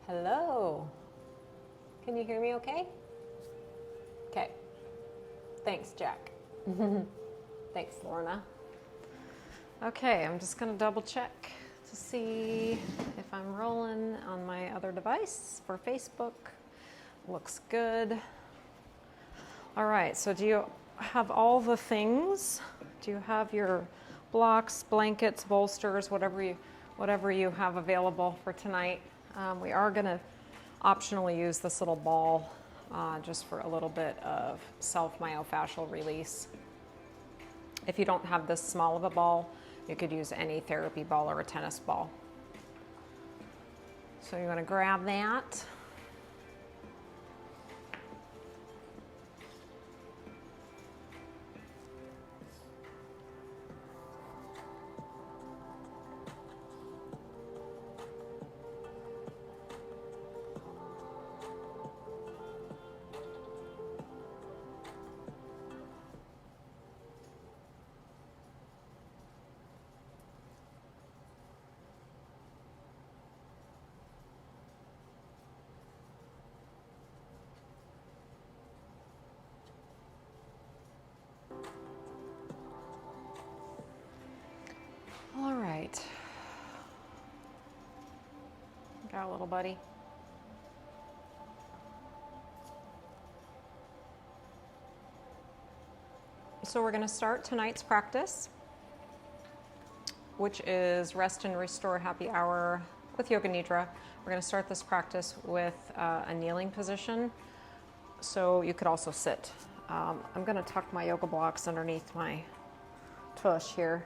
Hello. Can you hear me okay? Okay. Thanks, Jack. Thanks, Lorna. Okay, I'm just going to double check to see if I'm rolling on my other device for Facebook. Looks good. All right, so do you have all the things? Do you have your blocks, blankets, bolsters, whatever you have available for tonight? We are going to optionally use this little ball just for a little bit of self-myofascial release. If you don't have this small of a ball, you could use any therapy ball or a tennis ball. So you want to grab that. All right. Got a little buddy. So we're going to start tonight's practice, which is Rest and Restore Happy Hour with Yoga Nidra. We're going to start this practice with a kneeling position, so you could also sit. I'm going to tuck my yoga blocks underneath my tush here,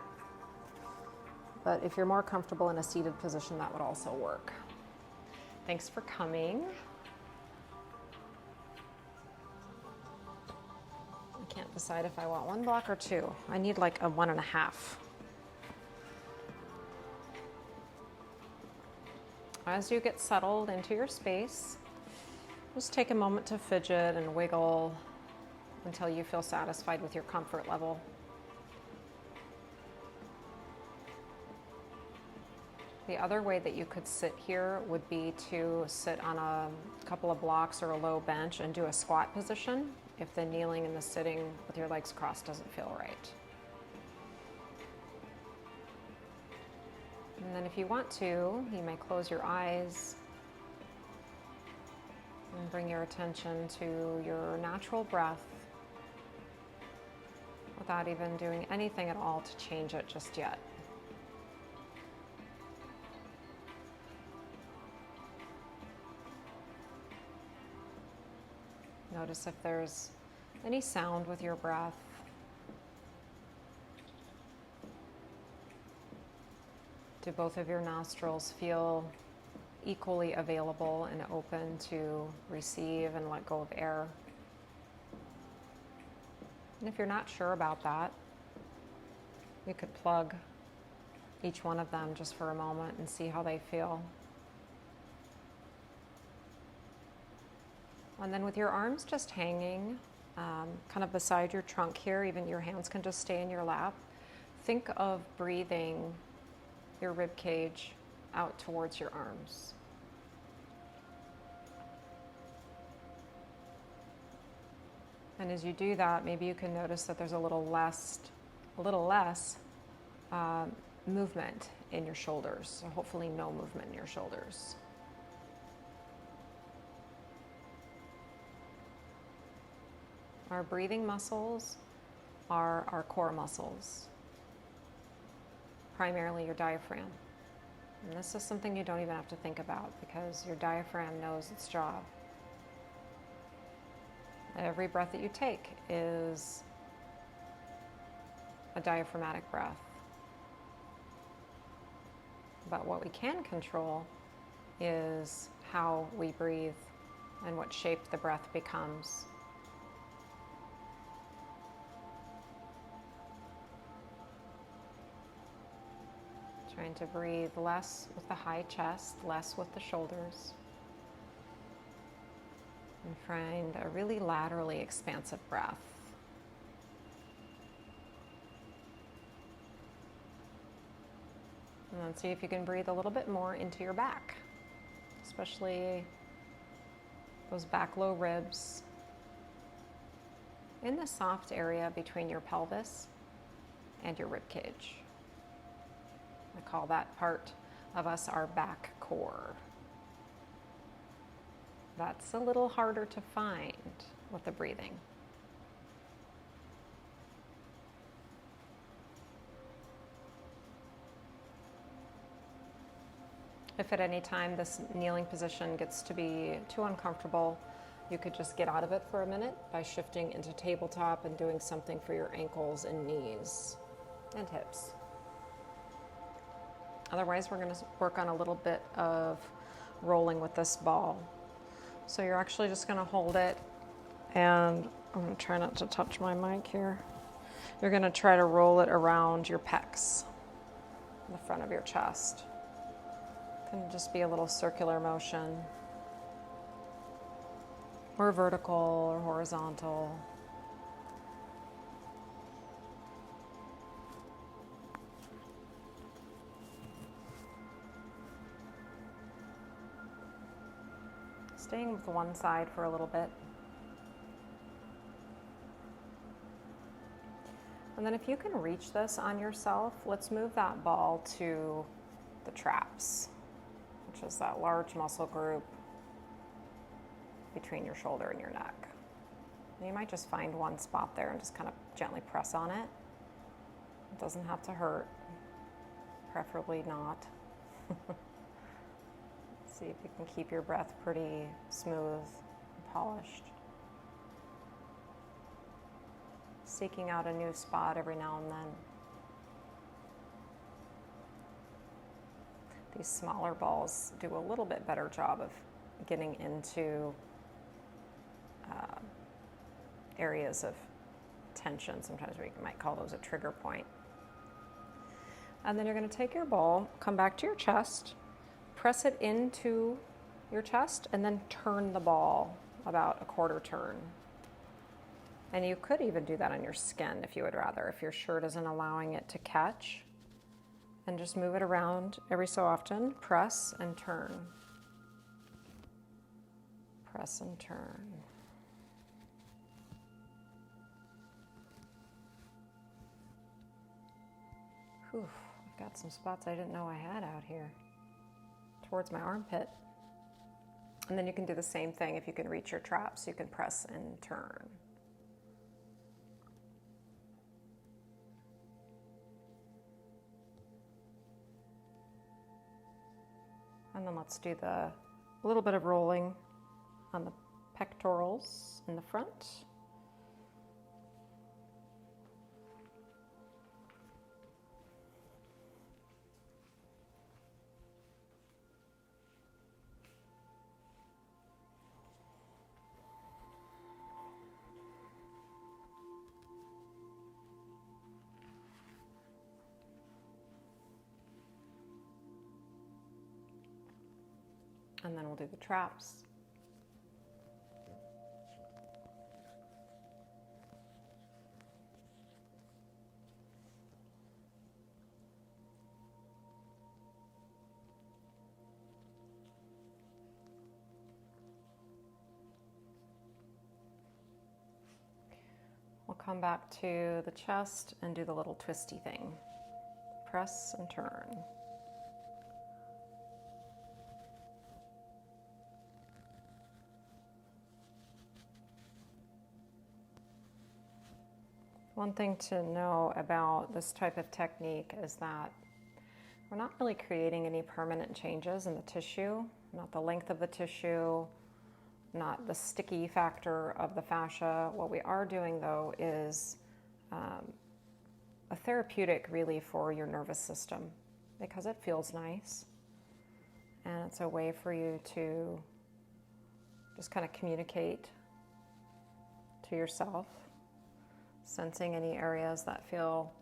but if you're more comfortable in a seated position, that would also work. Thanks for coming. I can't decide if I want one block or two. I need like a 1.5. As you get settled into your space, just take a moment to fidget and wiggle until you feel satisfied with your comfort level. The other way that you could sit here would be to sit on a couple of blocks or a low bench and do a squat position if the kneeling and the sitting with your legs crossed doesn't feel right. And then if you want to, you may close your eyes and bring your attention to your natural breath without even doing anything at all to change it just yet. Notice if there's any sound with your breath. Do both of your nostrils feel equally available and open to receive and let go of air? And if you're not sure about that, you could plug each one of them just for a moment and see how they feel. And then with your arms just hanging kind of beside your trunk here, even your hands can just stay in your lap, think of breathing your rib cage out towards your arms. And as you do that, maybe you can notice that there's a little less movement in your shoulders. So hopefully no movement in your shoulders. Our breathing muscles are our core muscles, primarily your diaphragm. And this is something you don't even have to think about because your diaphragm knows its job. Every breath that you take is a diaphragmatic breath. But what we can control is how we breathe and what shape the breath becomes. Trying to breathe less with the high chest, less with the shoulders. And find a really laterally expansive breath. And then see if you can breathe a little bit more into your back. especially those back low ribs, in the soft area between your pelvis and your rib cage. I call that part of us our back core. That's a little harder to find with the breathing. If at any time this kneeling position gets to be too uncomfortable, you could just get out of it for a minute by shifting into tabletop and doing something for your ankles and knees and hips. Otherwise, we're going to work on a little bit of rolling with this ball. So you're actually just going to hold it, and I'm going to try not to touch my mic here. You're going to try to roll it around your pecs, the front of your chest. It can just be a little circular motion, or vertical or horizontal. Staying with one side for a little bit. And then if you can reach this on yourself, let's move that ball to the traps, which is that large muscle group between your shoulder and your neck. And you might just find one spot there and just kind of gently press on it. It doesn't have to hurt, preferably not. See if you can keep your breath pretty smooth and polished. Seeking out a new spot every now and then. These smaller balls do a little bit better job of getting into areas of tension. Sometimes we might call those a trigger point. And then you're going to take your ball, come back to your chest, press it into your chest, and then turn the ball about a quarter turn. And you could even do that on your skin if you would rather, if your shirt isn't allowing it to catch. And just move it around every so often. Press and turn. Press and turn. Whew, I've got some spots I didn't know I had out here towards my armpit. And then you can do the same thing if you can reach your traps. You can press and turn. And then let's do a little bit of rolling on the pectorals in the front. And then we'll do the traps. We'll come back to the chest and do the little twisty thing. Press and turn. One thing to know about this type of technique is that we're not really creating any permanent changes in the tissue, not the length of the tissue, not the sticky factor of the fascia. What we are doing, though, is a therapeutic really for your nervous system because it feels nice. And it's a way for you to just kind of communicate to yourself, sensing any areas that feel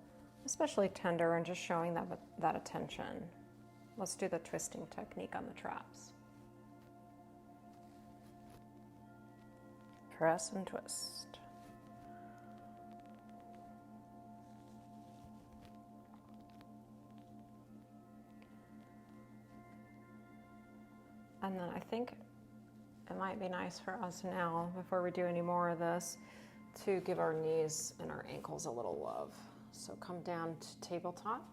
especially tender and just showing that attention. Let's do the twisting technique on the traps. Press and twist. And then I think it might be nice for us now, before we do any more of this, to give our knees and our ankles a little love. So come down to tabletop.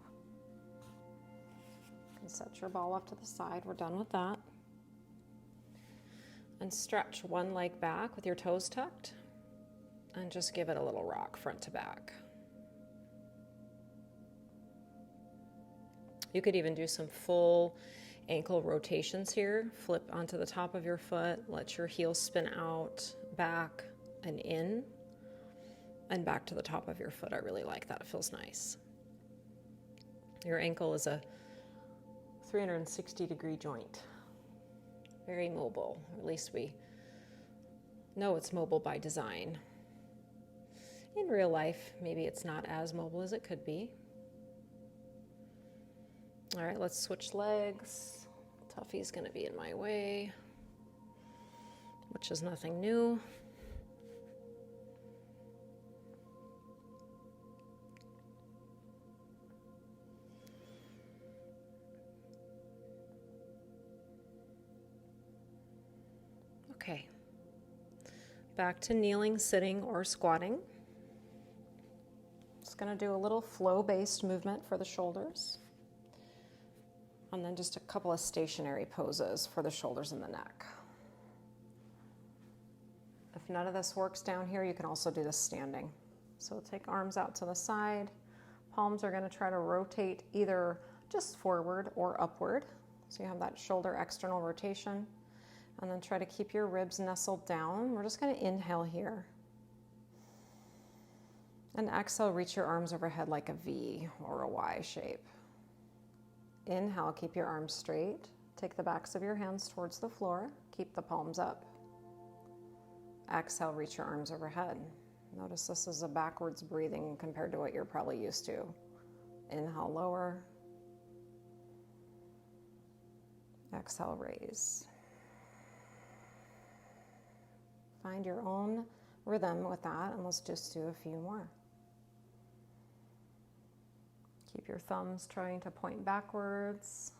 You can set your ball off to the side. We're done with that. And stretch one leg back with your toes tucked. And just give it a little rock front to back. You could even do some full ankle rotations here. Flip onto the top of your foot, let your heel spin out, back and in, and back to the top of your foot. I really like that. It feels nice. Your ankle is a 360-degree joint. Very mobile. At least we know it's mobile by design. In real life, maybe it's not as mobile as it could be. All right, let's switch legs. Tuffy's going to be in my way, which is nothing new. Okay, back to kneeling, sitting, or squatting. Just going to do a little flow-based movement for the shoulders. And then just a couple of stationary poses for the shoulders and the neck. If none of this works down here, you can also do this standing. So take arms out to the side. Palms are going to try to rotate either just forward or upward. So you have that shoulder external rotation. And then try to keep your ribs nestled down. We're just going to inhale here. And exhale, reach your arms overhead like a V or a Y shape. Inhale, keep your arms straight. Take the backs of your hands towards the floor. Keep the palms up. Exhale, reach your arms overhead. Notice this is a backwards breathing compared to what you're probably used to. Inhale, lower. Exhale, raise. Find your own rhythm with that, and let's just do a few more. Keep your thumbs trying to point backwards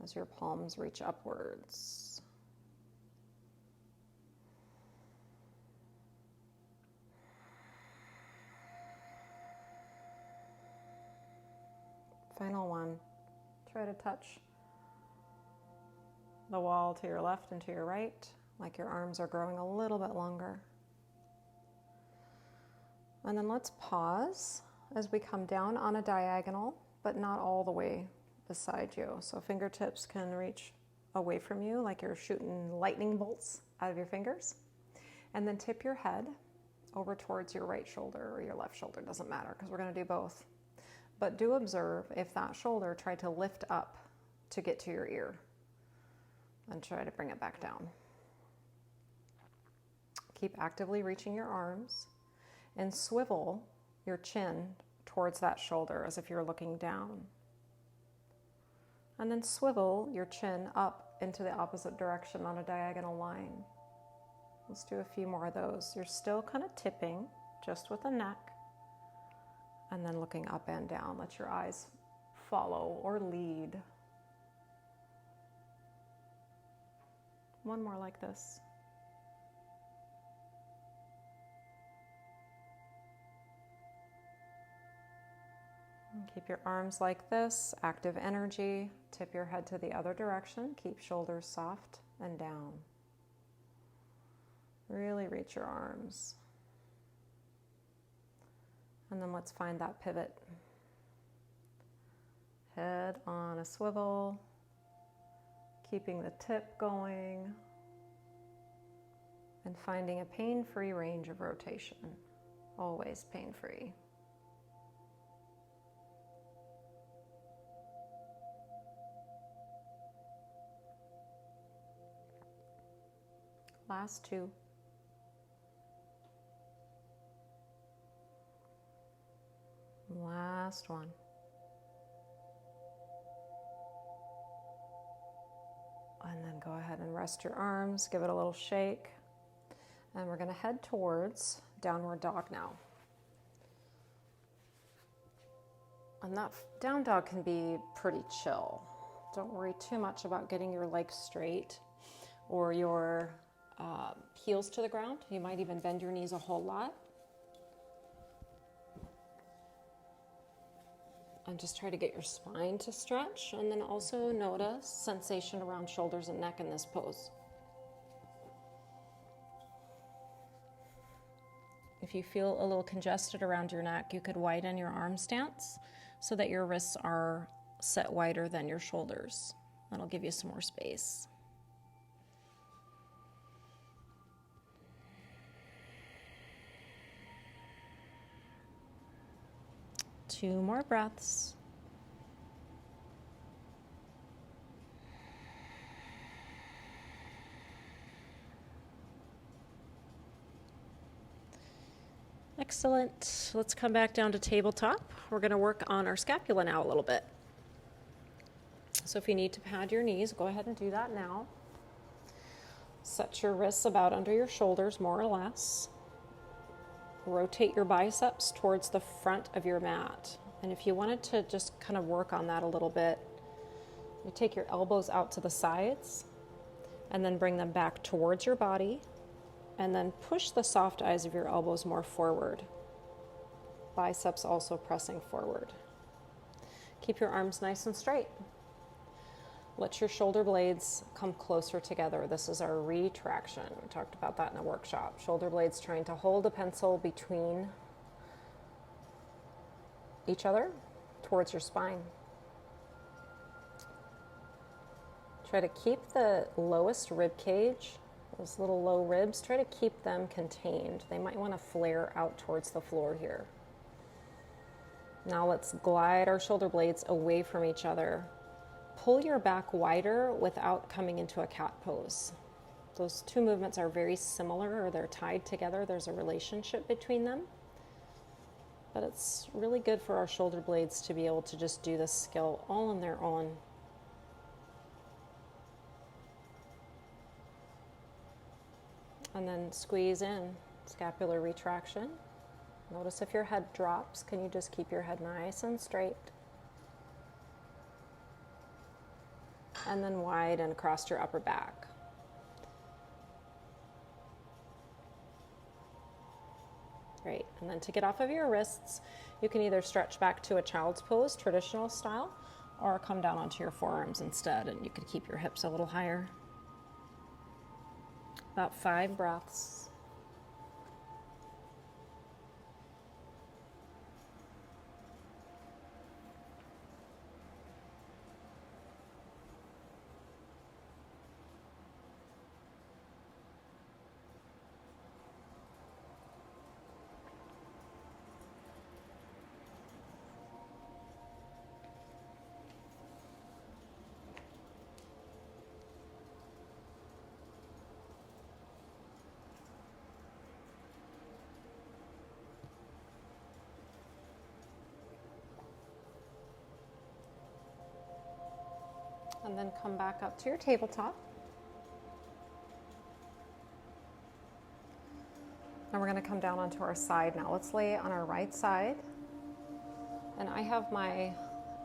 as your palms reach upwards. Final one. Try to touch the wall to your left and to your right, like your arms are growing a little bit longer. And then let's pause as we come down on a diagonal, but not all the way beside you. So fingertips can reach away from you like you're shooting lightning bolts out of your fingers. And then tip your head over towards your right shoulder or your left shoulder, doesn't matter because we're going to do both. But do observe if that shoulder tried to lift up to get to your ear, and try to bring it back down. Keep actively reaching your arms and swivel your chin towards that shoulder as if you're looking down. And then swivel your chin up into the opposite direction on a diagonal line. Let's do a few more of those. You're still kind of tipping just with the neck, and then looking up and down. Let your eyes follow or lead. One more like this. And keep your arms like this, active energy. Tip your head to the other direction. Keep shoulders soft and down. Really reach your arms. And then let's find that pivot. Head on a swivel. Keeping the tip going. And finding a pain-free range of rotation. Always pain-free. Last two. Last one. And then go ahead and rest your arms, give it a little shake. And we're going to head towards downward dog now. And that down dog can be pretty chill. Don't worry too much about getting your legs straight. or your heels to the ground. You might even bend your knees a whole lot. And just try to get your spine to stretch, and then also notice sensation around shoulders and neck in this pose. If you feel a little congested around your neck, you could widen your arm stance so that your wrists are set wider than your shoulders. That'll give you some more space. Two more breaths. Excellent. Let's come back down to tabletop. We're going to work on our scapula now a little bit. So if you need to pad your knees, go ahead and do that now. Set your wrists about under your shoulders, more or less. Rotate your biceps towards the front of your mat. And if you wanted to just kind of work on that a little bit, you take your elbows out to the sides and then bring them back towards your body, and then push the soft eyes of your elbows more forward. Biceps also pressing forward. Keep your arms nice and straight. Let your shoulder blades come closer together. This is our retraction. We talked about that in a workshop. Shoulder blades trying to hold a pencil between each other towards your spine. Try to keep the lowest rib cage, those little low ribs, try to keep them contained. They might want to flare out towards the floor here. Now let's glide our shoulder blades away from each other. Pull your back wider without coming into a cat pose. Those two movements are very similar, or they're tied together. There's a relationship between them. But it's really good for our shoulder blades to be able to just do this skill all on their own. And then squeeze in, scapular retraction. Notice if your head drops, can you just keep your head nice and straight? And then widen across your upper back. Great. And then to get off of your wrists, you can either stretch back to a child's pose, traditional style, or come down onto your forearms instead, and you could keep your hips a little higher. About 5 breaths. And then come back up to your tabletop. And we're going to come down onto our side now. Let's lay on our right side. And I have my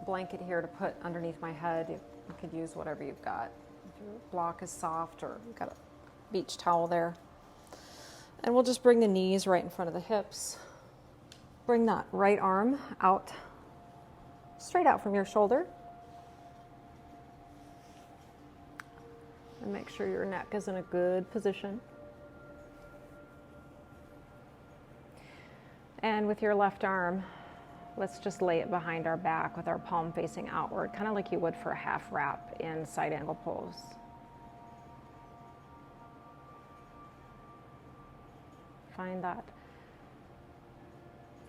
blanket here to put underneath my head. You could use whatever you've got. If your block is soft, or you've got a beach towel there. And we'll just bring the knees right in front of the hips. Bring that right arm out, straight out from your shoulder. And make sure your neck is in a good position. And with your left arm, let's just lay it behind our back with our palm facing outward, kind of like you would for a half wrap in side angle pose. Find that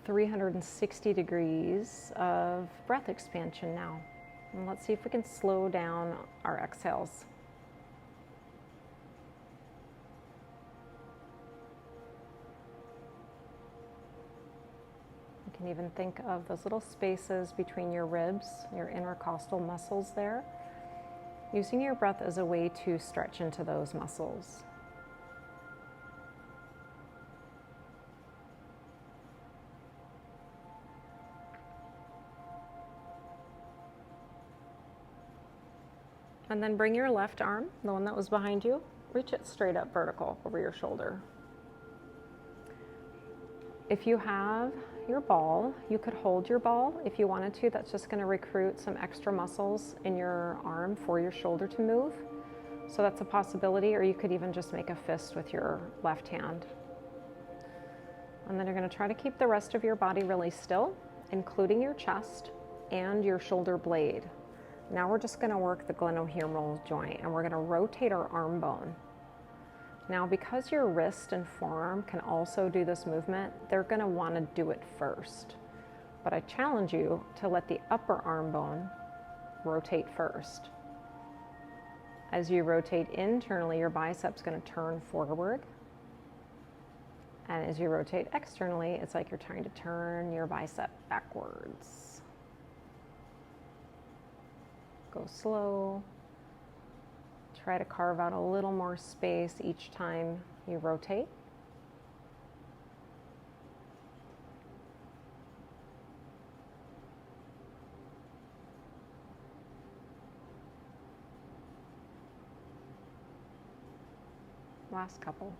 360 degrees of breath expansion now. And let's see if we can slow down our exhales. You can even think of those little spaces between your ribs, your intercostal muscles there, using your breath as a way to stretch into those muscles. And then bring your left arm, the one that was behind you, reach it straight up vertical over your shoulder. If you have your ball, you could hold your ball if you wanted to. That's just going to recruit some extra muscles in your arm for your shoulder to move. So that's a possibility, or you could even just make a fist with your left hand. And then you're going to try to keep the rest of your body really still, including your chest and your shoulder blade. Now we're just going to work the glenohumeral joint, and we're going to rotate our arm bone. Now, because your wrist and forearm can also do this movement, they're going to want to do it first. But I challenge you to let the upper arm bone rotate first. As you rotate internally, your bicep's going to turn forward. And as you rotate externally, it's like you're trying to turn your bicep backwards. Go slow. Try to carve out a little more space each time you rotate. Last couple.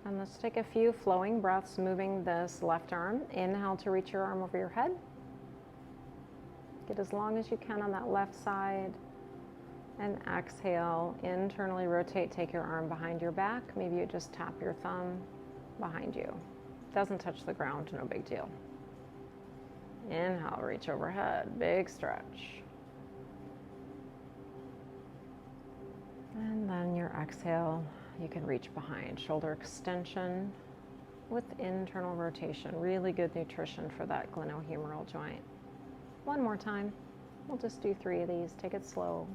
And let's take a few flowing breaths, moving this left arm. Inhale to reach your arm over your head. Get as long as you can on that left side. And exhale, internally rotate, take your arm behind your back. Maybe you just tap your thumb behind you. Doesn't touch the ground, no big deal. Inhale, reach overhead, big stretch. And then your exhale, you can reach behind. Shoulder extension with internal rotation. Really good nutrition for that glenohumeral joint. One more time. We'll just do 3 of these. Take it slow.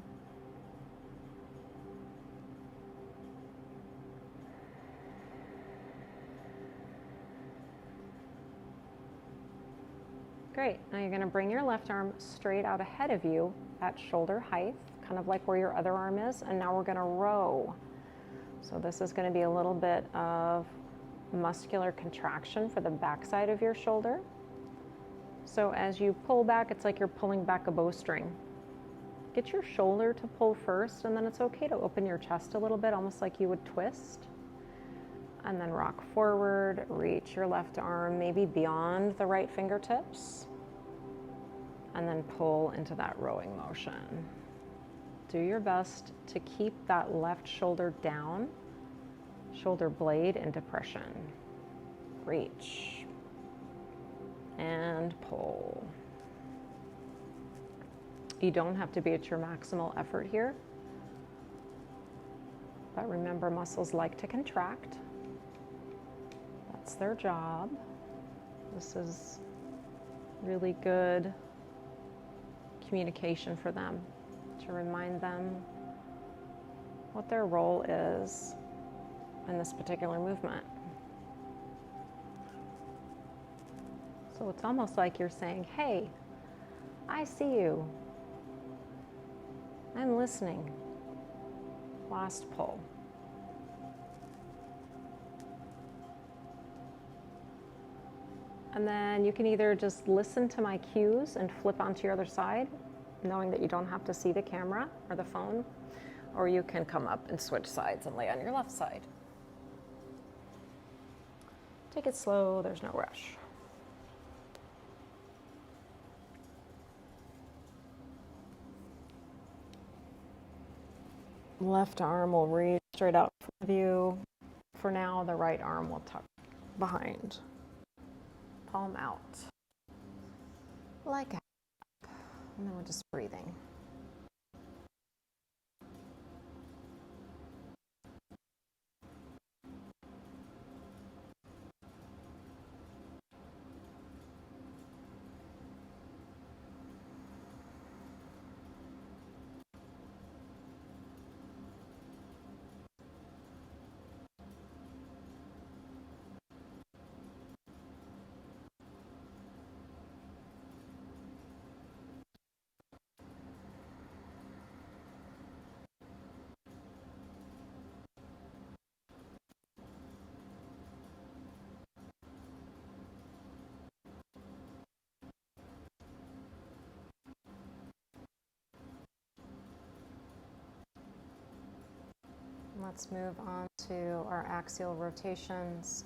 Great. Now you're going to bring your left arm straight out ahead of you at shoulder height, kind of like where your other arm is. And now we're going to row. So this is going to be a little bit of muscular contraction for the backside of your shoulder. So as you pull back, it's like you're pulling back a bowstring. Get your shoulder to pull first, and then it's okay to open your chest a little bit, almost like you would twist. And then rock forward, reach your left arm, maybe beyond the right fingertips. And then pull into that rowing motion. Do your best to keep that left shoulder down, shoulder blade in depression. Reach and pull. You don't have to be at your maximal effort here, but remember, muscles like to contract. That's their job. This is really good communication for them, to remind them what their role is in this particular movement. So it's almost like you're saying, hey, I see you. I'm listening. Last pull. And then you can either just listen to my cues and flip onto your other side, knowing that you don't have to see the camera or the phone, or you can come up and switch sides and lay on your left side. Take it slow, there's no rush. Left arm will reach straight out in front of you. For now, the right arm will tuck behind. Palm out. Like a and then we're just breathing. Let's move on to our axial rotations.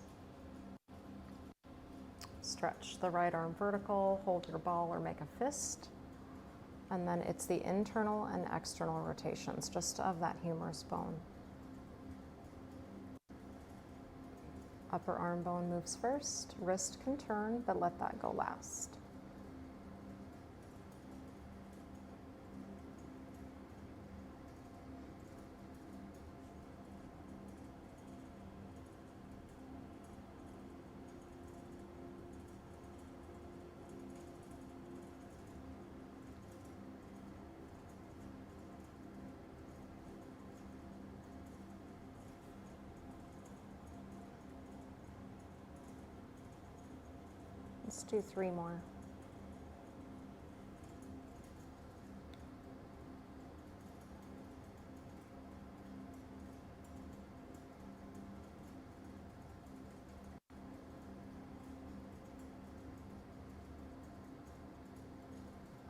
Stretch the right arm vertical, hold your ball or make a fist. And then it's the internal and external rotations, just of that humerus bone. Upper arm bone moves first, wrist can turn, but let that go last. Let's do 3 more.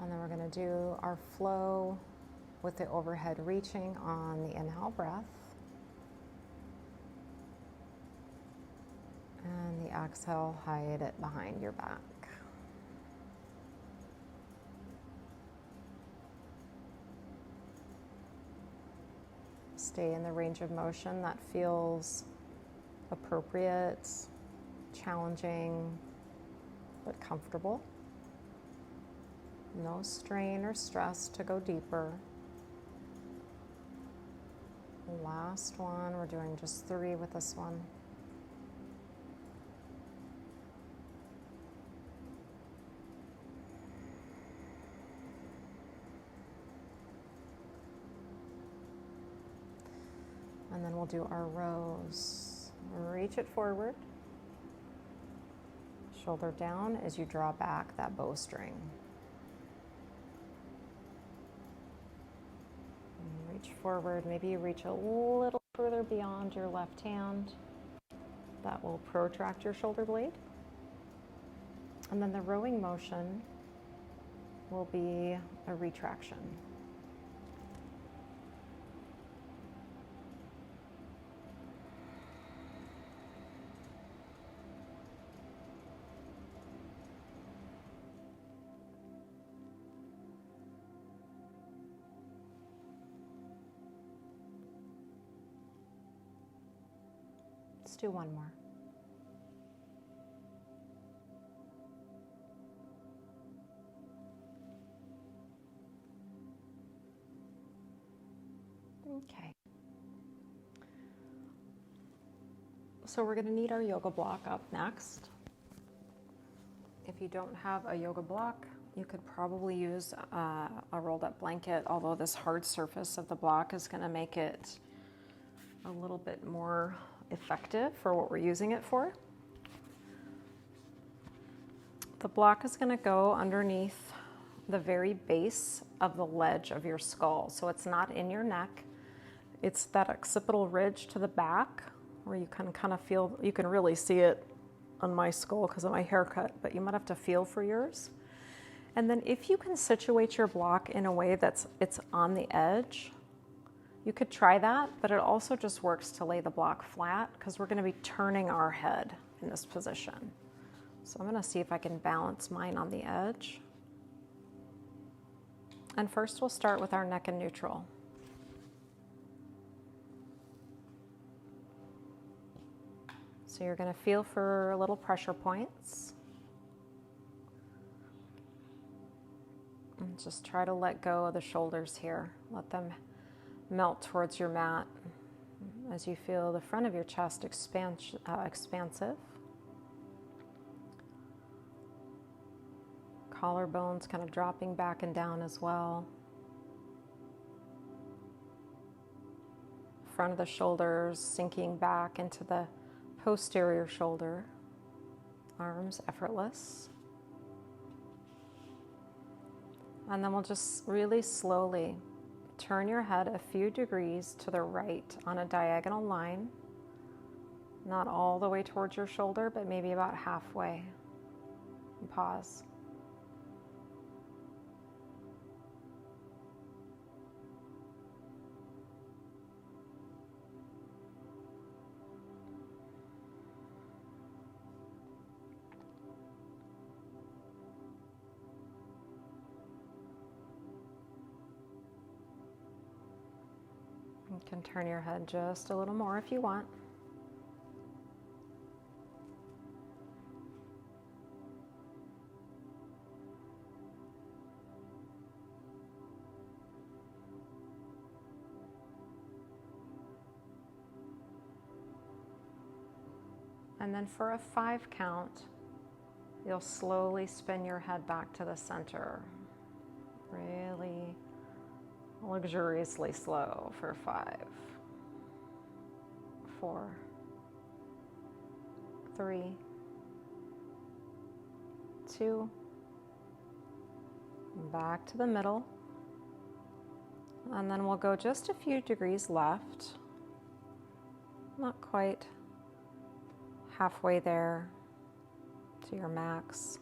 And then we're going to do our flow with the overhead reaching on the inhale breath. And the exhale, hide it behind your back. Stay in the range of motion that feels appropriate, challenging, but comfortable. No strain or stress to go deeper. Last one, we're doing just 3 with this one. And then we'll do our rows. Reach it forward. Shoulder down as you draw back that bowstring. Reach forward. Maybe you reach a little further beyond your left hand. That will protract your shoulder blade. And then the rowing motion will be a retraction. Let's do 1 more. Okay. So we're going to need our yoga block up next. If you don't have a yoga block, you could probably use a rolled up blanket, although this hard surface of the block is going to make it a little bit more effective for what we're using it for. The block is going to go underneath the very base of the ledge of your skull. So it's not in your neck. It's that occipital ridge to the back where you can kind of feel, you can really see it on my skull because of my haircut, but you might have to feel for yours. And then if you can situate your block in a way it's on the edge, you could try that, but it also just works to lay the block flat because we're going to be turning our head in this position. So I'm going to see if I can balance mine on the edge. And first we'll start with our neck and neutral. So you're going to feel for little pressure points. And just try to let go of the shoulders here. Let them melt towards your mat as you feel the front of your chest expansive. Collarbones kind of dropping back and down as well. Front of the shoulders sinking back into the posterior shoulder. Arms effortless. And then we'll just really slowly turn your head a few degrees to the right on a diagonal line. Not all the way towards your shoulder, but maybe about halfway. And pause. You can turn your head just a little more if you want. And then for a 5 count, you'll slowly spin your head back to the center. Really luxuriously slow for 5, 4, 3, 2, back to the middle. And then we'll go just a few degrees left. Not quite halfway there to your max.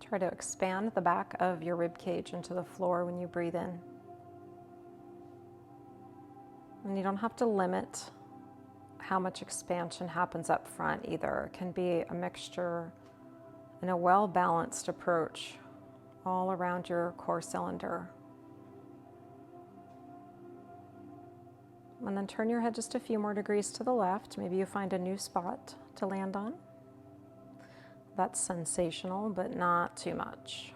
Try to expand the back of your rib cage into the floor when you breathe in. And you don't have to limit how much expansion happens up front either. It can be a mixture and a well-balanced approach all around your core cylinder. And then turn your head just a few more degrees to the left. Maybe you find a new spot to land on. That's sensational, but not too much.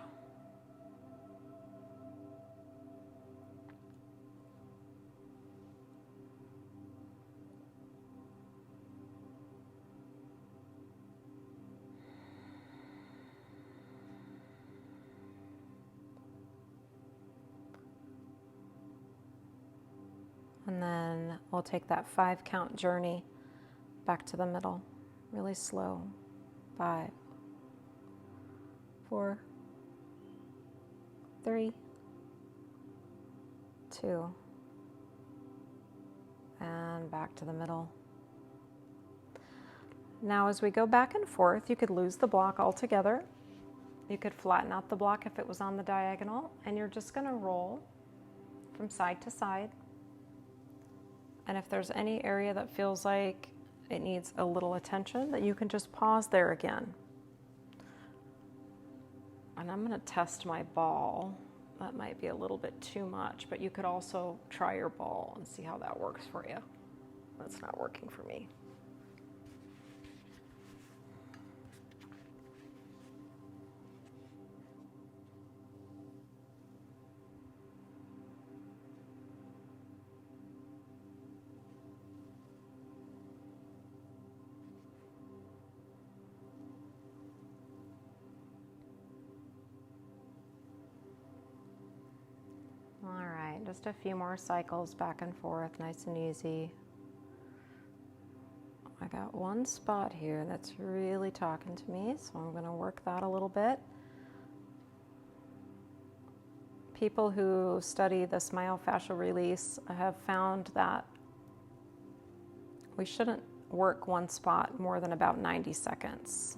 And then we'll take that 5 count journey back to the middle, really slow. 5, 4, 3, 2, and back to the middle. Now as we go back and forth, you could lose the block altogether. You could flatten out the block if it was on the diagonal, and you're just going to roll from side to side. And if there's any area that feels like it needs a little attention, that you can just pause there again. And I'm going to test my ball. That might be a little bit too much, but you could also try your ball and see how that works for you. That's not working for me. All right, just a few more cycles back and forth, nice and easy. I got one spot here that's really talking to me, so I'm going to work that a little bit. People who study this myofascial release have found that we shouldn't work one spot more than about 90 seconds.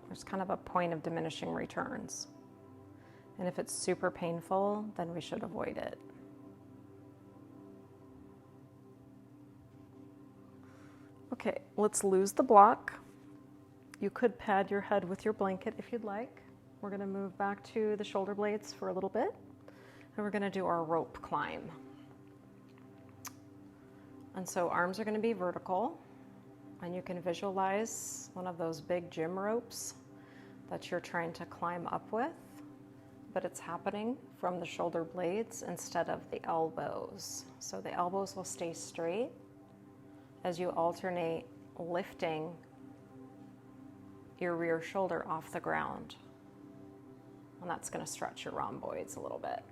There's kind of a point of diminishing returns. And if it's super painful, then we should avoid it. Okay, let's lose the block. You could pad your head with your blanket if you'd like. We're going to move back to the shoulder blades for a little bit, and we're going to do our rope climb. And so arms are going to be vertical, and you can visualize one of those big gym ropes that you're trying to climb up with, but it's happening from the shoulder blades instead of the elbows. So the elbows will stay straight as you alternate lifting your rear shoulder off the ground. And that's going to stretch your rhomboids a little bit.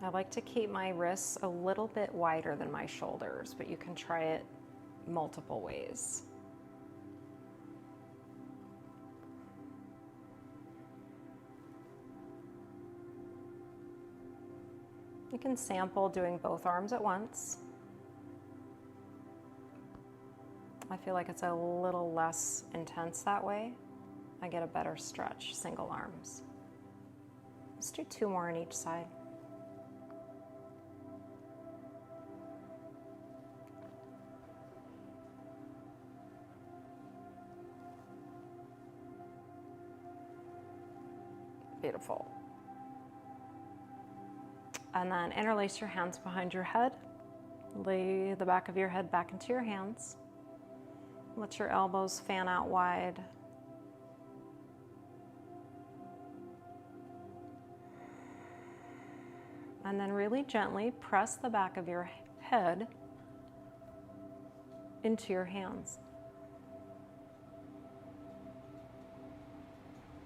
I like to keep my wrists a little bit wider than my shoulders, but you can try it multiple ways. You can sample doing both arms at once. I feel like it's a little less intense that way. I get a better stretch, single arms. Let's do 2 more on each side. Beautiful. And then interlace your hands behind your head. Lay the back of your head back into your hands. Let your elbows fan out wide. And then really gently press the back of your head into your hands.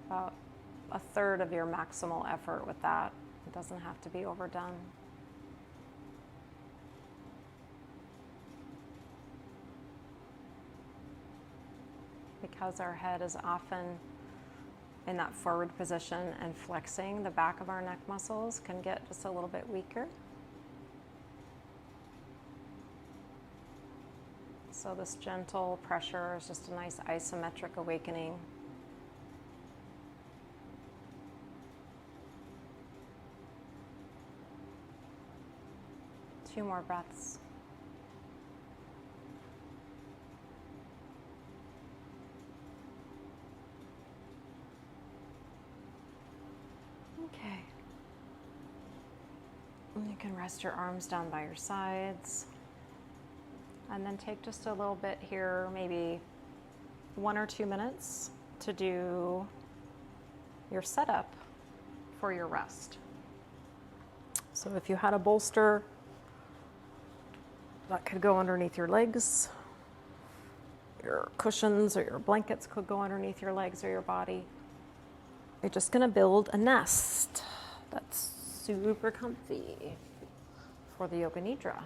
About 1/3 of your maximal effort with that. It doesn't have to be overdone. Because our head is often in that forward position and flexing, the back of our neck muscles can get just a little bit weaker. So this gentle pressure is just a nice isometric awakening. Two more breaths. Okay. And you can rest your arms down by your sides. And then take just a little bit here, maybe 1 or 2 minutes to do your setup for your rest. So if you had a bolster, that could go underneath your legs. Your cushions or your blankets could go underneath your legs or your body. You're just gonna build a nest that's super comfy for the Yoga Nidra.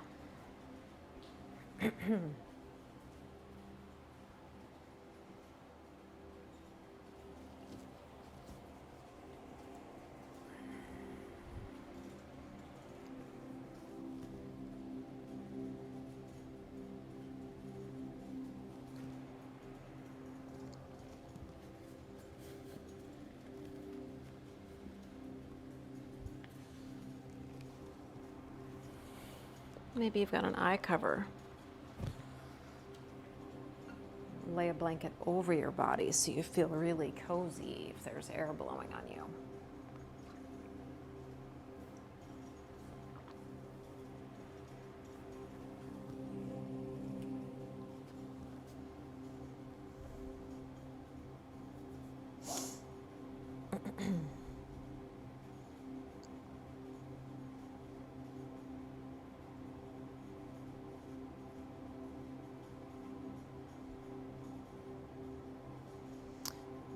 Maybe you've got an eye cover. Lay a blanket over your body so you feel really cozy if there's air blowing on you.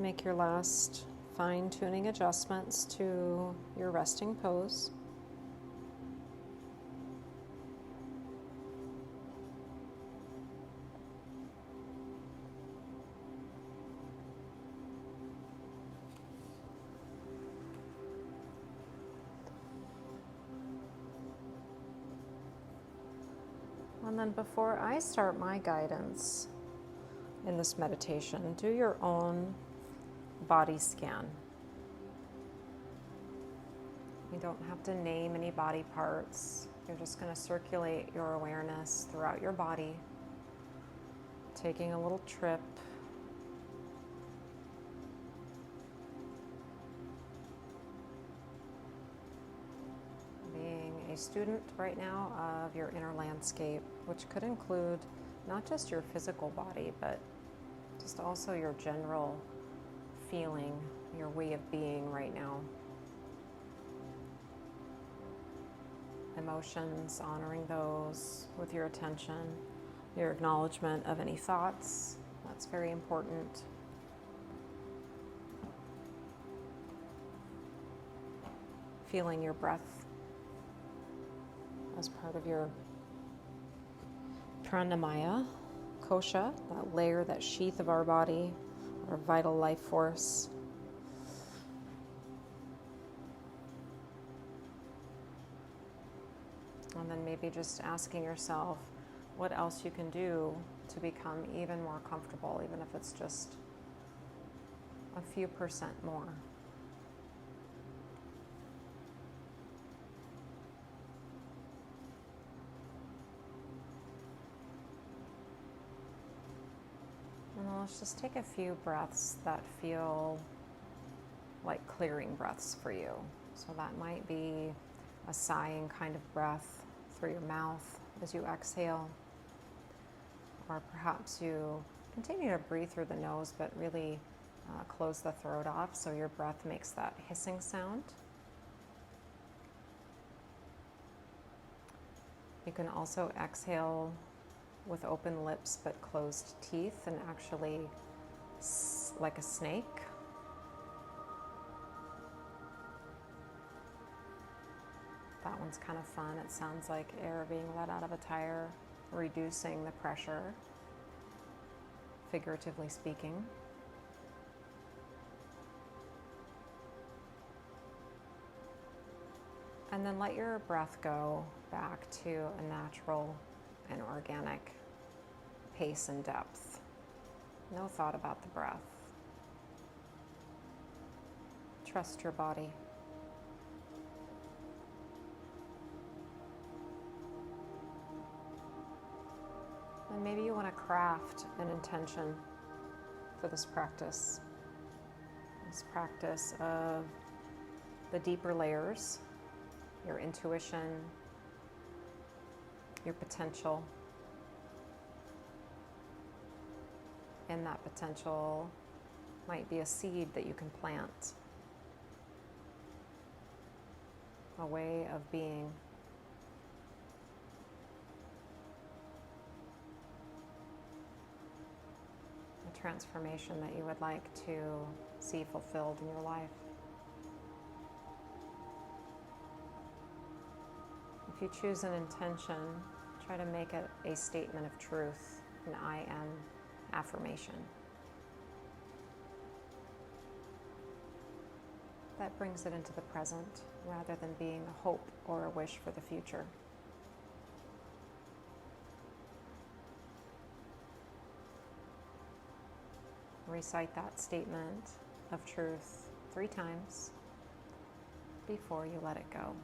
Make your last fine-tuning adjustments to your resting pose. And then before I start my guidance in this meditation, do your own body scan. You don't have to name any body parts. You're just going to circulate your awareness throughout your body, taking a little trip. Being a student right now of your inner landscape, which could include not just your physical body, but just also your general feeling, your way of being right now. Emotions, honoring those with your attention, your acknowledgement of any thoughts, that's very important. Feeling your breath as part of your pranamaya, kosha, that layer, that sheath of our body, our vital life force. maybe just asking yourself what else you can do to become even more comfortable, even if it's just a few percent more. And then let's just take a few breaths that feel like clearing breaths for you. So that might be a sighing kind of breath through your mouth as you exhale. Or perhaps you continue to breathe through the nose, but really close the throat off so your breath makes that hissing sound. You can also exhale with open lips but closed teeth and actually like a snake. That one's kind of fun. It sounds like air being let out of a tire, reducing the pressure, figuratively speaking. And then let your breath go back to a natural and organic pace and depth. No thought about the breath. Trust your body. And maybe you want to craft an intention for this practice of the deeper layers, your intuition, your potential. And that potential might be a seed that you can plant, a way of being. A transformation that you would like to see fulfilled in your life. If you choose an intention, try to make it a statement of truth, an I am affirmation. That brings it into the present rather than being a hope or a wish for the future. Recite that statement of truth 3 times before you let it go.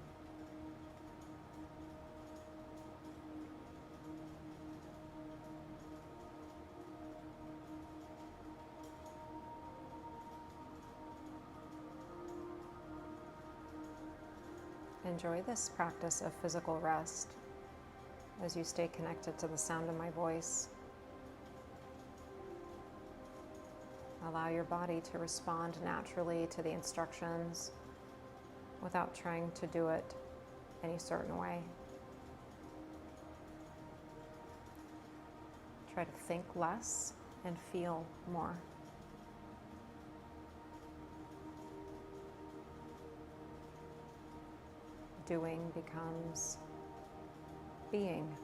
Enjoy this practice of physical rest as you stay connected to the sound of my voice. Allow your body to respond naturally to the instructions without trying to do it any certain way. Try to think less and feel more. Doing becomes being.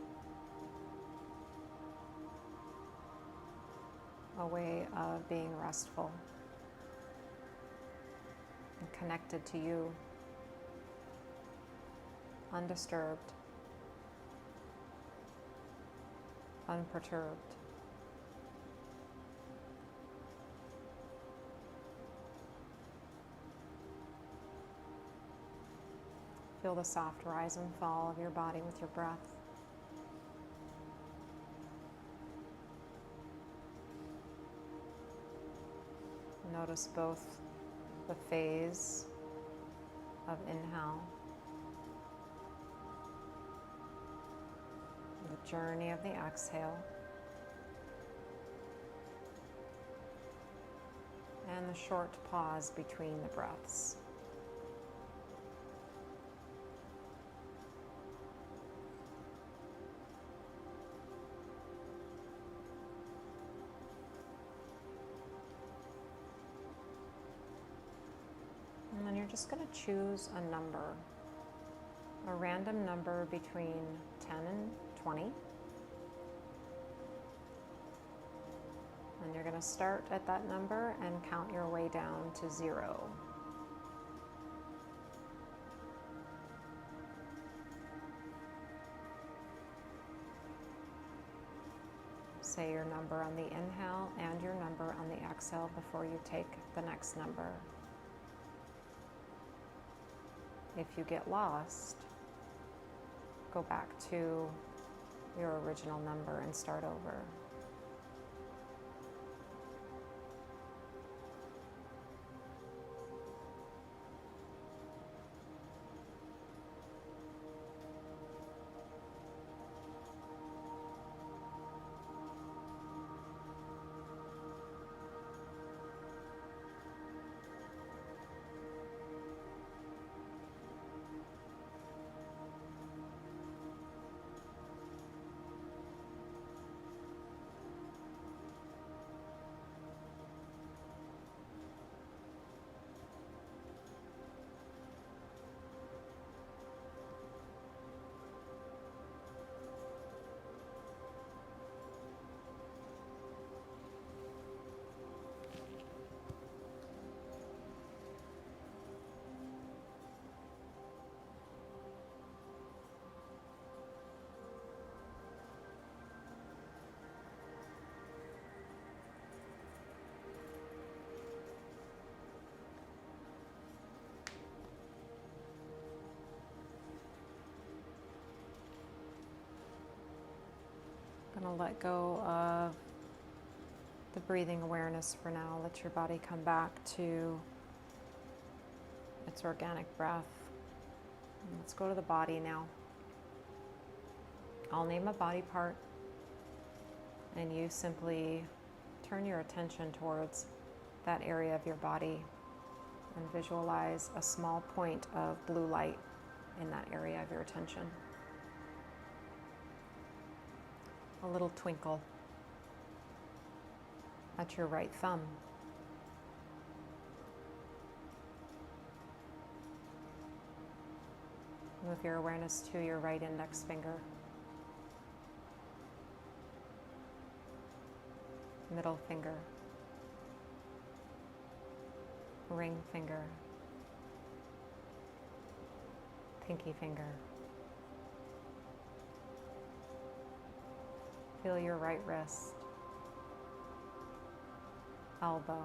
A way of being restful and connected to you, undisturbed, unperturbed. Feel the soft rise and fall of your body with your breath. Notice both the phase of inhale, the journey of the exhale, and the short pause between the breaths. And then you're just going to choose a number, a random number between 10 and 20. And you're going to start at that number and count your way down to 0. say your number on the inhale and your number on the exhale before you take the next number. If you get lost, go back to your original number and start over. Going to let go of the breathing awareness for now. Let your body come back to its organic breath. And let's go to the body now. I'll name a body part, and you simply turn your attention towards that area of your body and visualize a small point of blue light in that area of your attention. A little twinkle at your right thumb. Move your awareness to your right index finger, middle finger, ring finger, pinky finger. Feel your right wrist, elbow,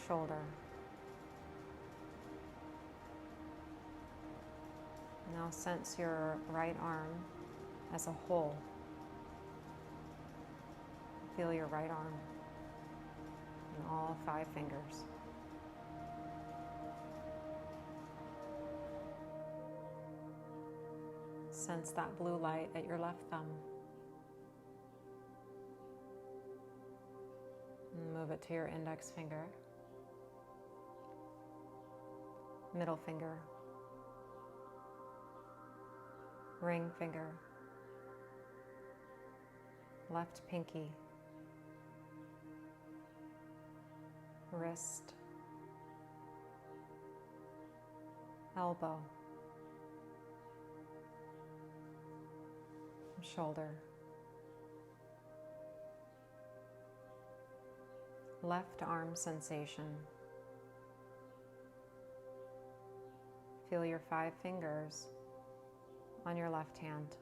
shoulder. Now sense your right arm as a whole. Feel your right arm and all 5 fingers. Sense that blue light at your left thumb. And move it to your index finger, middle finger, ring finger, left pinky, wrist, elbow, shoulder, left arm sensation. Feel your 5 fingers on your left hand.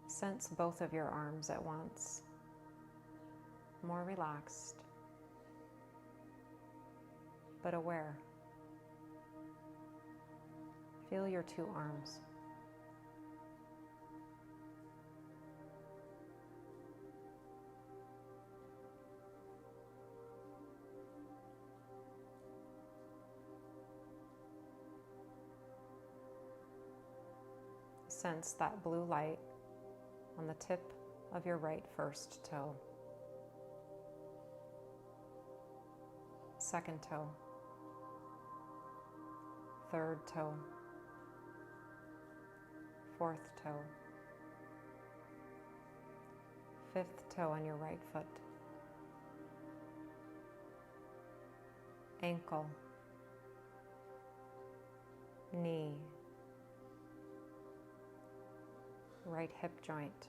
Sense both of your arms at once, more relaxed, but aware. Feel your 2 arms. Sense that blue light on the tip of your right first toe, second toe, third toe, fourth toe, fifth toe on your right foot, ankle, knee, right hip joint.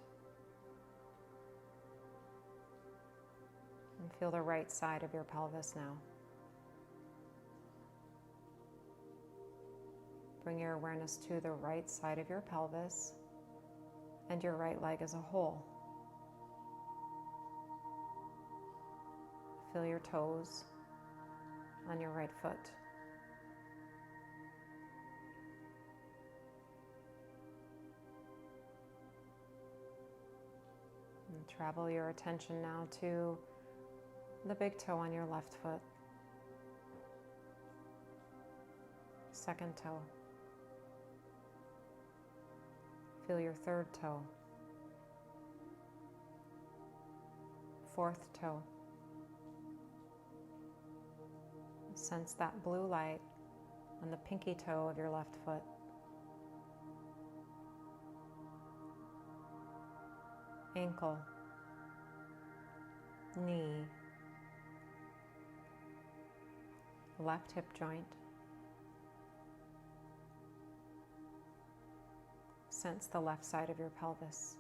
And feel the right side of your pelvis now. Bring your awareness to the right side of your pelvis and your right leg as a whole. Feel your toes on your right foot. And travel your attention now to the big toe on your left foot. Second toe. Feel your third toe. Fourth toe. Sense that blue light on the pinky toe of your left foot. Ankle, knee, left hip joint. Sense the left side of your pelvis.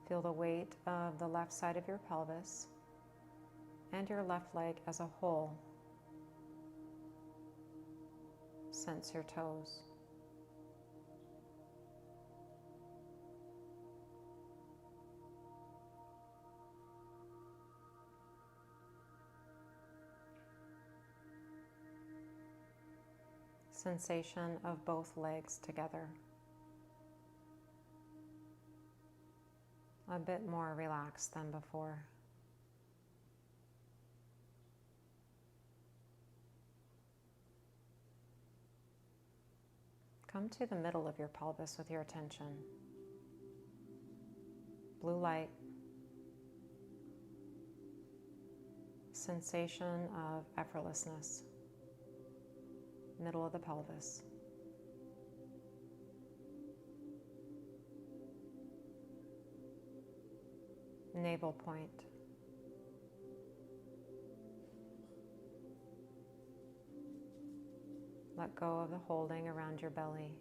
Feel the weight of the left side of your pelvis and your left leg as a whole. Sense your toes. Sensation of both legs together. A bit more relaxed than before. Come to the middle of your pelvis with your attention. Blue light. Sensation of effortlessness. Middle of the pelvis. Navel point. Let go of the holding around your belly.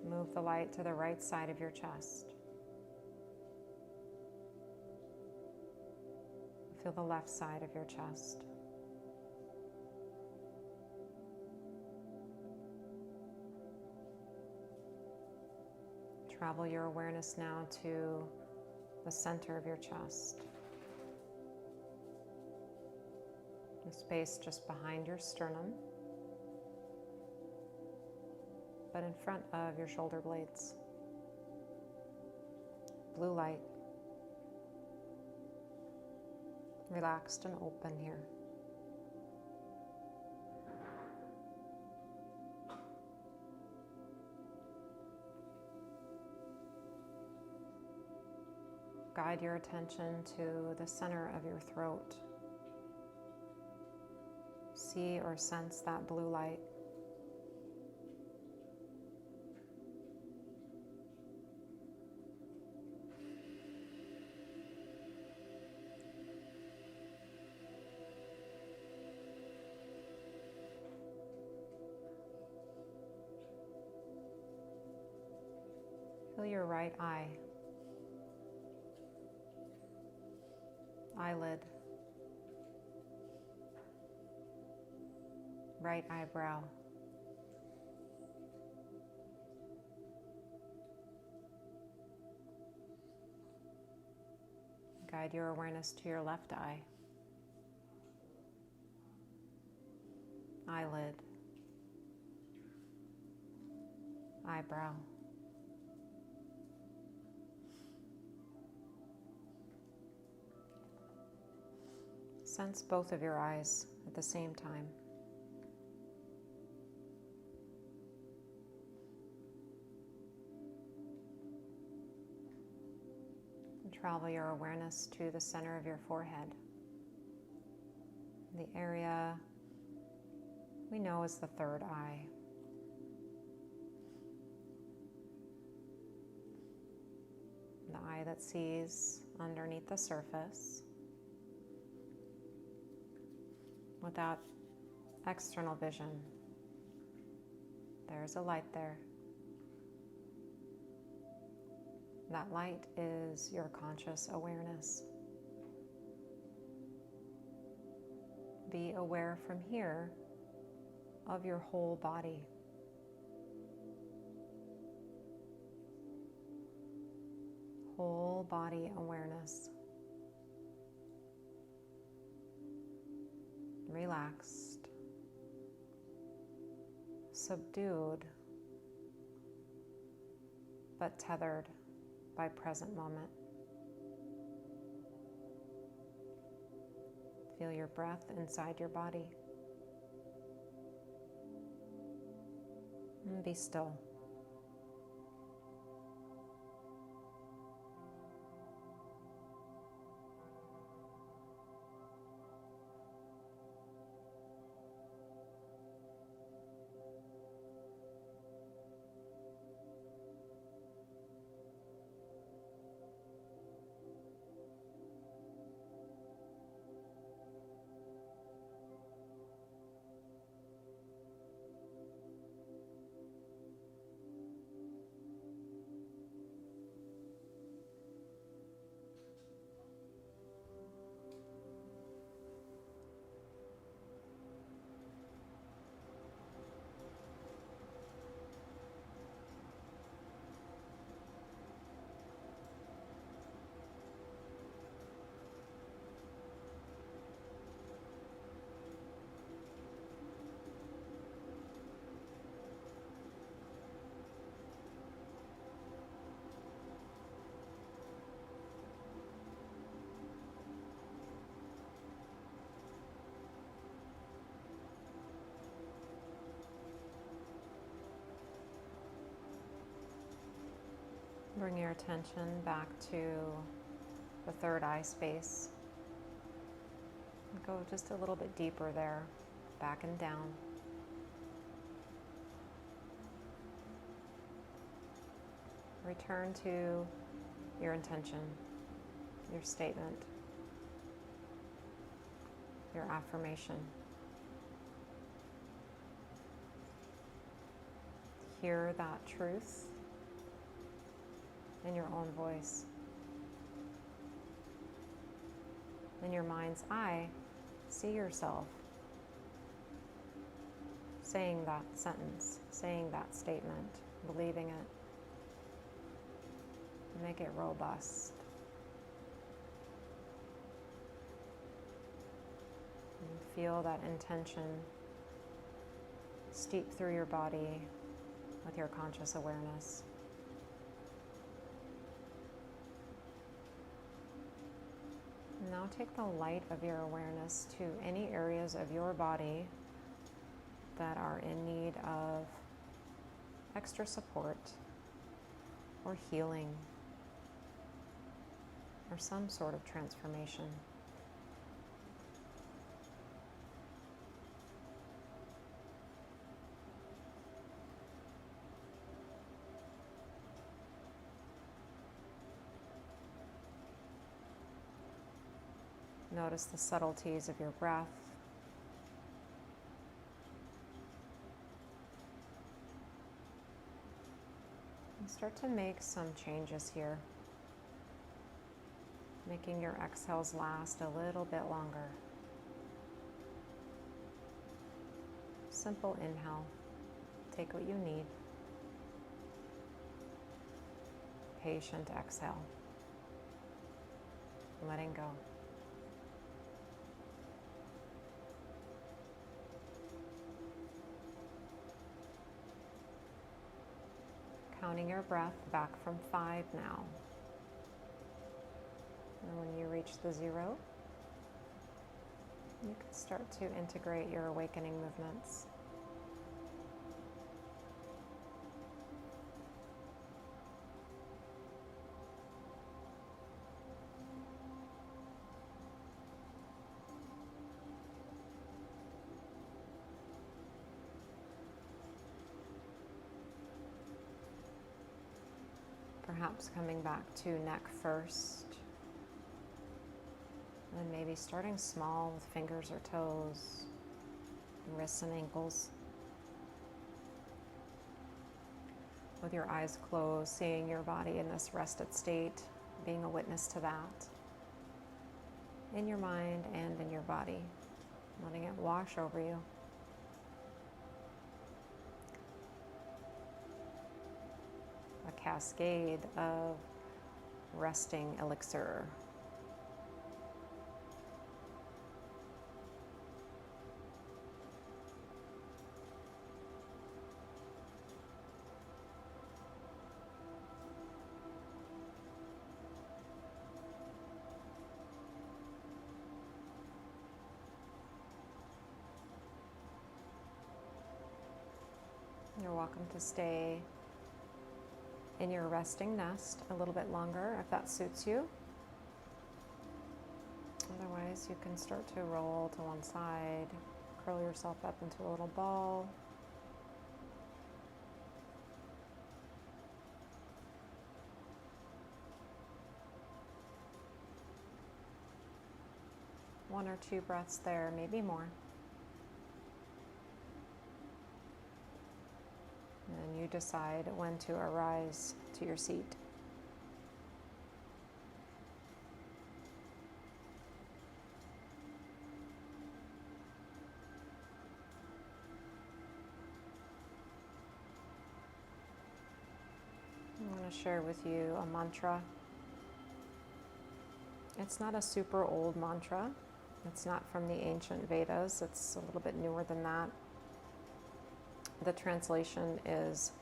Move the light to the right side of your chest. Feel the left side of your chest. Travel your awareness now to the center of your chest. The space just behind your sternum, but in front of your shoulder blades. Blue light. Relaxed and open here. Guide your attention to the center of your throat. See or sense that blue light. Feel your right eye. Eyelid, right eyebrow, guide your awareness to your left eye, eyelid, eyebrow. Sense both of your eyes at the same time. And travel your awareness to the center of your forehead, the area we know as the third eye. The eye that sees underneath the surface, without external vision. There's a light there. That light is your conscious awareness. Be aware from here of your whole body. Whole body awareness. Relaxed, subdued, but tethered by present moment. Feel your breath inside your body. And be still. Bring your attention back to the third eye space. Go just a little bit deeper there, back and down. Return to your intention, your statement, your affirmation. Hear that truth in your own voice. In your mind's eye, see yourself saying that sentence, saying that statement, believing it. Make it robust. And feel that intention steep through your body with your conscious awareness. Now take the light of your awareness to any areas of your body that are in need of extra support or healing or some sort of transformation. Notice the subtleties of your breath. And start to make some changes here, making your exhales last a little bit longer. Simple inhale. Take what you need. Patient exhale. Letting go. Counting your breath back from 5 now. And when you reach the 0, you can start to integrate your awakening movements. Perhaps coming back to neck first, and then maybe starting small with fingers or toes, wrists and ankles. with your eyes closed, seeing your body in this rested state, being a witness to that in your mind and in your body, letting it wash over you. A cascade of resting elixir. You're welcome to stay in your resting nest a little bit longer if that suits you. Otherwise, you can start to roll to one side, curl yourself up into a little ball. One or two breaths there, maybe more. And you decide when to arise to your seat. I'm going to share with you a mantra. It's not a super old mantra. It's not from the ancient Vedas. It's a little bit newer than that. The translation is,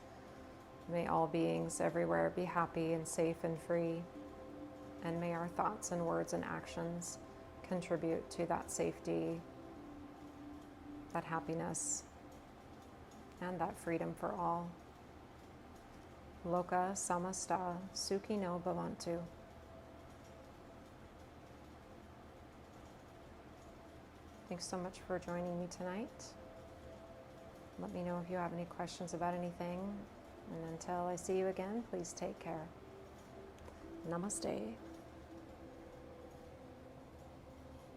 may all beings everywhere be happy and safe and free, and may our thoughts and words and actions contribute to that safety, that happiness, and that freedom for all. Loka samasta sukhino bhavantu. Thanks so much for joining me tonight. Let me know if you have any questions about anything. And until I see you again, please take care. Namaste.